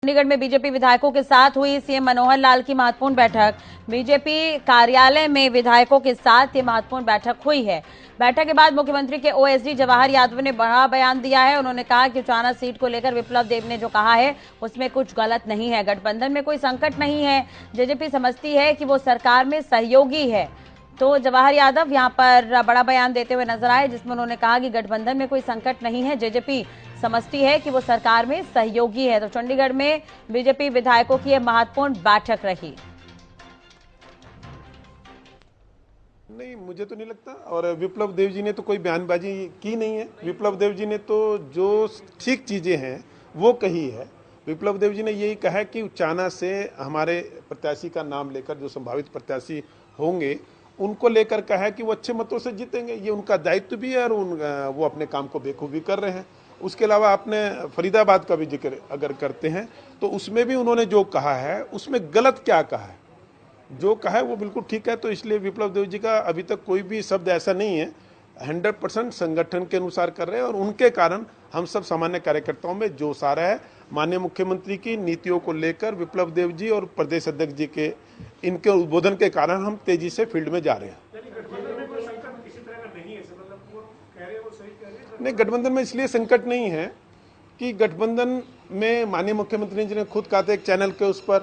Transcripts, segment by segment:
चंडीगढ़ में बीजेपी विधायकों के साथ हुई सीएम मनोहर लाल की महत्वपूर्ण बैठक। बीजेपी कार्यालय में विधायकों के साथ ये महत्वपूर्ण बैठक हुई है। बैठक के बाद मुख्यमंत्री के ओएसडी जवाहर यादव ने बड़ा बयान दिया है। उन्होंने कहा कि उचाना सीट को लेकर विप्लव देव ने जो कहा है उसमें कुछ गलत नहीं है। गठबंधन में कोई संकट नहीं है। जेजेपी समझती है कि वो सरकार में सहयोगी है। तो जवाहर यादव यहां पर बड़ा बयान देते हुए नजर आए, जिसमें उन्होंने कहा कि गठबंधन में कोई संकट नहीं है। जेजेपी समझती है कि वो सरकार में सहयोगी है। तो चंडीगढ़ में बीजेपी विधायकों की यह महत्वपूर्ण बैठक रही। नहीं, मुझे तो नहीं लगता। और विप्लव देव जी ने तो कोई बयानबाजी की नहीं है। विप्लव देव जी ने तो जो ठीक चीजें हैं वो कही है। विप्लव देव जी ने यही कहा कि उचाना से हमारे प्रत्याशी का नाम लेकर जो संभावित प्रत्याशी होंगे उनको लेकर कहा कि वो अच्छे मतों से जीतेंगे। ये उनका दायित्व भी है और वो अपने काम को बेखूबी कर रहे हैं। उसके अलावा आपने फरीदाबाद का भी जिक्र अगर करते हैं तो उसमें भी उन्होंने जो कहा है उसमें गलत क्या कहा है, जो कहा है वो बिल्कुल ठीक है। तो इसलिए विप्लव देव जी का अभी तक कोई भी शब्द ऐसा नहीं है। 100% संगठन के अनुसार कर रहे हैं और उनके कारण हम सब सामान्य कार्यकर्ताओं में जोश आ रहा है। माननीय मुख्यमंत्री की नीतियों को लेकर विप्लव देव जी और प्रदेश अध्यक्ष जी के इनके उद्बोधन के कारण हम तेजी से फील्ड में जा रहे हैं। नहीं, गठबंधन में इसलिए संकट नहीं है कि गठबंधन में माननीय मुख्यमंत्री जी ने खुद कहा था एक चैनल के उस पर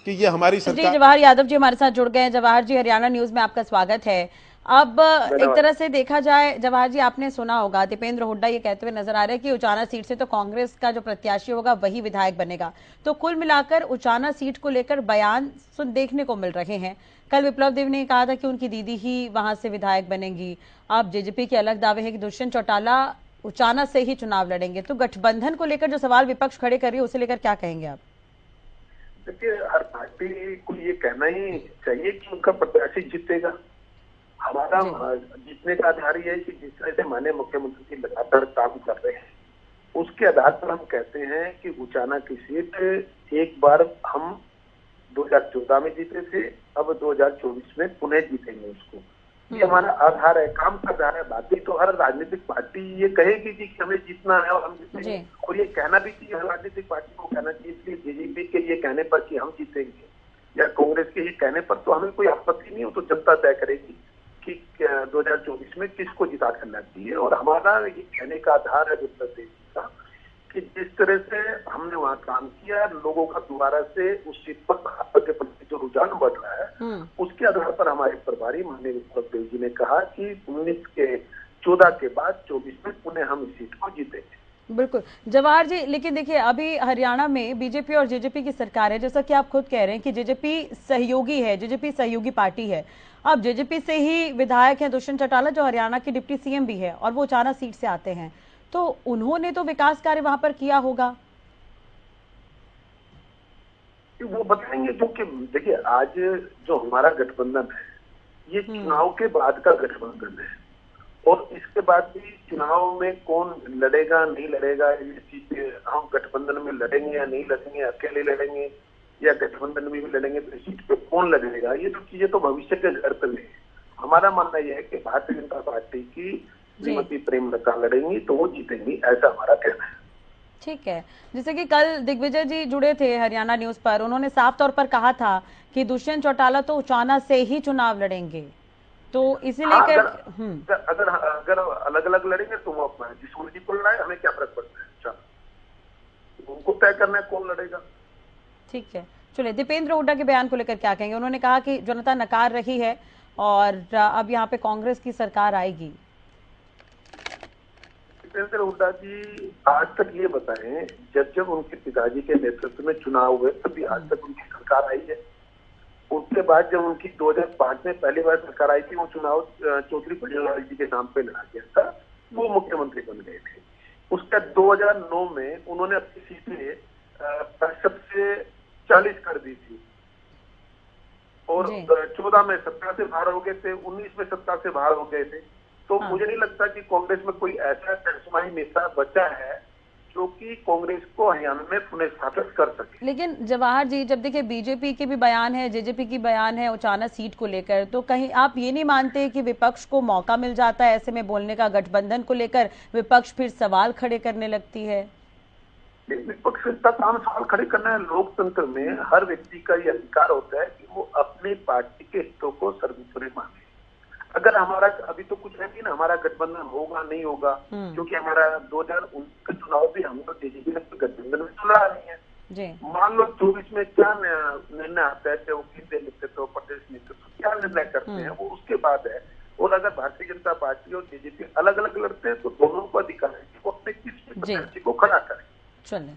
कि ये हमारी सरकार। जवाहर यादव जी हमारे साथ जुड़ गए हैं। जवाहर जी, हरियाणा न्यूज में आपका स्वागत है। अब एक तरह से देखा जाए जवाहर जी, आपने सुना होगा दीपेंद्र हुड्डा ये कहते हुए नजर आ रहे हैं कि उचाना सीट से तो कांग्रेस का जो प्रत्याशी होगा वही विधायक बनेगा। तो कुल मिलाकर उचाना सीट को लेकर बयान देखने को मिल रहे हैं। कल विप्लव देव ने कहा था कि उनकी दीदी ही वहां से विधायक बनेंगी। अब जेजेपी के अलग दावे हैं कि दुष्यंत चौटाला उचाना से ही चुनाव लड़ेंगे। तो गठबंधन को लेकर जो सवाल विपक्ष खड़े कर रही है उसे लेकर क्या कहेंगे आप? देखिए, हर पार्टी को ये कहना ही चाहिए कि उनका प्रत्याशी जीतेगा। हमारा जीतने का आधार ये है कि जिस तरह से माननीय मुख्यमंत्री जी लगातार काम कर रहे हैं उसके आधार पर हम कहते हैं कि उचाना की सीट एक बार हम 2014 में जीते थे, अब 2024 में पुनः जीतेंगे उसको। ये हमारा आधार है, काम का आधार है। बाकी तो हर राजनीतिक पार्टी ये कहेगी कि हमें जीतना है और हम जीतेंगे, और ये कहना भी चाहिए, हर राजनीतिक पार्टी को कहना चाहिए। इसलिए जेजेपी के ये कहने पर कि हम जीतेंगे या कांग्रेस के ये कहने पर तो हमें कोई आपत्ति नहीं हो, तो जनता तय करेगी कि 2024 में किसको जिता कर लाती है। और हमारा ये कहने का आधार है विप्लव देव जी का कि जिस तरह से हमने वहाँ काम किया, लोगों का दोबारा से उस सीट पर भाजपा के प्रति जो रुझान बढ़ रहा है उसके आधार पर हमारे प्रभारी माननीय विप्लव देव जी ने कहा कि 14 के बाद 24 में पुनः हम इस सीट को जीतेंगे। बिल्कुल जवाहर जी, लेकिन देखिए अभी हरियाणा में बीजेपी और जेजेपी की सरकार है, जैसा कि आप खुद कह रहे हैं कि जेजेपी सहयोगी है, जेजेपी सहयोगी पार्टी है। अब जेजेपी से ही विधायक हैं दुष्यंत चौटाला जो हरियाणा के डिप्टी सीएम भी है और वो उचाना सीट से आते हैं, तो उन्होंने तो विकास कार्य वहां पर किया होगा। वो बताएंगे, क्योंकि देखिए आज जो हमारा गठबंधन है ये चुनाव के बाद का गठबंधन है और इसके बाद भी चुनाव में कौन लड़ेगा नहीं लड़ेगा, ये चीजें हम गठबंधन में लड़ेंगे या नहीं लड़ेंगे, अकेले लड़ेंगे या गठबंधन में भी लड़ेंगे, तो सीट पे कौन लड़ेगा, ये तो चीजें तो भविष्य के घर पर है। हमारा मानना यह है कि भारतीय जनता पार्टी की श्रीमती प्रेमलता लड़ेंगी तो वो जीतेंगी, ऐसा हमारा कहना है। ठीक है, जैसे कि कल दिग्विजय जी जुड़े थे हरियाणा न्यूज पर, उन्होंने साफ तौर पर कहा था कि दुष्यंत चौटाला तो उचाना से ही चुनाव लड़ेंगे, तो इसे लेकर अगर अलग अलग लड़ेंगे तो वो जिस मर्जी को लड़ाए, हमें क्या फर्क पड़ता है, चलो उनको तय करना है कौन लड़ेगा। ठीक है, चलिए दीपेंद्र हुड्डा के बयान को लेकर क्या कहेंगे? उन्होंने कहा कि जनता नकार रही है और अब यहाँ पे कांग्रेस की सरकार आएगी। दीपेंद्र हुड्डा जी आज तक ये बताएं, जब उनके पिताजी के नेतृत्व में चुनाव हुए तभी आज तक उनकी सरकार आई है। उसके बाद जब उनकी 2005 में पहली बार सरकार आई थी, वो चुनाव चौधरी परिवार जी के नाम पे लड़ा गया था, वो मुख्यमंत्री बन गए थे। उसका 2009 में उन्होंने अपनी सीटें 65 से 40 कर दी थी और 14 में सत्ता से बाहर हो गए थे, 19 में सत्ता से बाहर हो गए थे। तो मुझे नहीं लगता कि कांग्रेस में कोई ऐसा करिश्माई नेता बचा है जो कि कांग्रेस को हरियाणा में पुनः स्थापित कर सके। लेकिन जवाहर जी, जब देखिए बीजेपी के भी बयान है, जेजेपी की बयान है उचाना सीट को लेकर, तो कहीं आप ये नहीं मानते कि विपक्ष को मौका मिल जाता है ऐसे में बोलने का? गठबंधन को लेकर विपक्ष फिर सवाल खड़े करने लगती है। विपक्ष का काम सवाल खड़े करना है। लोकतंत्र में हर व्यक्ति का ये अधिकार होता है कि वो अपनी पार्टी के हितों को सर्वोपरि माने। अगर हमारा अभी तो कुछ है नहीं ना, हमारा गठबंधन होगा नहीं होगा, क्योंकि हमारा 2019 का चुनाव भी हम लोग जेजेपी ने गठबंधन में चुना नहीं है। मान लो 24 में क्या निर्णय आता है, चाहे वो केंद्रीय नेतृत्व, प्रदेश नेतृत्व क्या निर्णय करते हैं, वो उसके बाद है। और अगर भारतीय जनता पार्टी और जेजेपी अलग अलग लड़ते हैं तो दोनों को अधिकार है कि वो अपने किसी प्रत्याशी को खड़ा करें।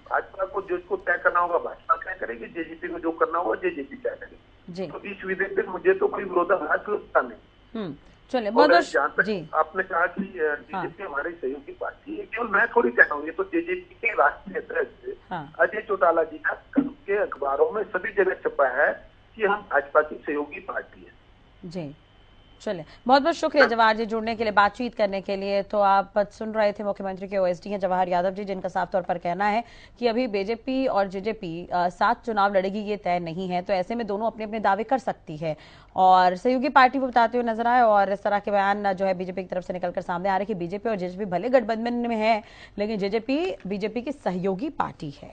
भाजपा को जिसको तय करना होगा भाजपा तय करेगी, जेजेपी को जो करना होगा जेजेपी तय करेगी। तो इस विधेयक पे मुझे तो कोई विरोधाभास लगता नहीं। चलिए, जहाँ तक आपने कहा कि जेजेपी हमारी सहयोगी पार्टी है, केवल मैं थोड़ी कह रहा हूँ, ये तो जेजेपी के राष्ट्रीय अध्यक्ष अजय चौटाला जी का कल के अखबारों में सभी जगह छपा है कि हम भाजपा की सहयोगी पार्टी है। जी, चलिए, बहुत बहुत शुक्रिया जवाहर जी जुड़ने के लिए, बातचीत करने के लिए। तो आप सुन रहे थे मुख्यमंत्री के ओएसडी हैं जवाहर यादव जी, जिनका साफ तौर पर कहना है कि अभी बीजेपी और जेजेपी साथ चुनाव लड़ेगी ये तय नहीं है, तो ऐसे में दोनों अपने अपने दावे कर सकती है और सहयोगी पार्टी वो बताते हुए नजर आए। और इस तरह के बयान जो है बीजेपी की तरफ से निकलकर सामने आ रहे कि बीजेपी और जेजेपी भले गठबंधन में है, लेकिन जेजेपी बीजेपी की सहयोगी पार्टी है।